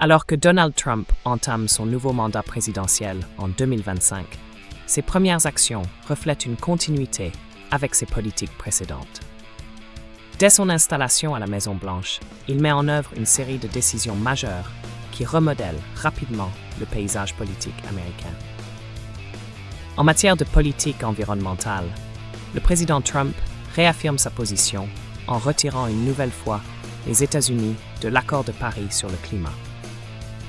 Alors que Donald Trump entame son nouveau mandat présidentiel en 2025, ses premières actions reflètent une continuité avec ses politiques précédentes. Dès son installation à la Maison-Blanche, il met en œuvre une série de décisions majeures qui remodèlent rapidement le paysage politique américain. En matière de politique environnementale, le président Trump réaffirme sa position en retirant une nouvelle fois les États-Unis de l'accord de Paris sur le climat.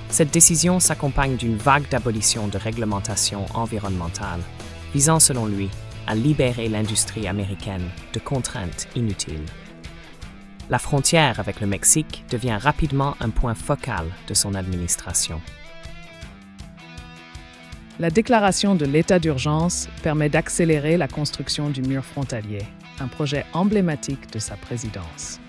Cette décision s'accompagne d'une vague d'abolition de réglementations environnementales, visant selon lui à libérer l'industrie américaine de contraintes inutiles. La frontière avec le Mexique devient rapidement un point focal de son administration. La déclaration de l'état d'urgence permet d'accélérer la construction du mur frontalier, un projet emblématique de sa présidence.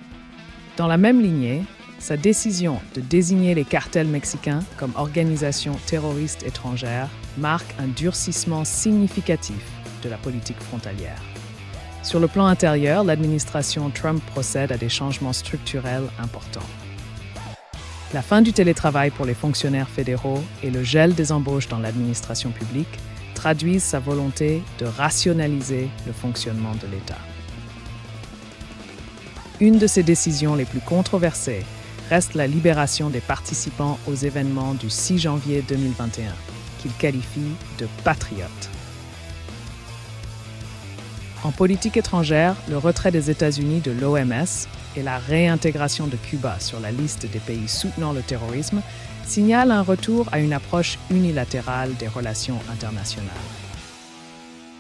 Dans la même lignée, sa décision de désigner les cartels mexicains comme organisations terroristes étrangères marque un durcissement significatif de la politique frontalière. Sur le plan intérieur, l'administration Trump procède à des changements structurels importants. La fin du télétravail pour les fonctionnaires fédéraux et le gel des embauches dans l'administration publique traduisent sa volonté de rationaliser le fonctionnement de l'État. Une de ses décisions les plus controversées reste la libération des participants aux événements du 6 janvier 2021, qu'il qualifie de patriotes. En politique étrangère, le retrait des États-Unis de l'OMS et la réintégration de Cuba sur la liste des pays soutenant le terrorisme signalent un retour à une approche unilatérale des relations internationales.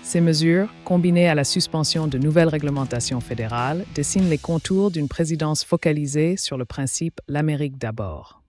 Ces mesures, combinées à la suspension de nouvelles réglementations fédérales, dessinent les contours d'une présidence focalisée sur le principe « l'Amérique d'abord ».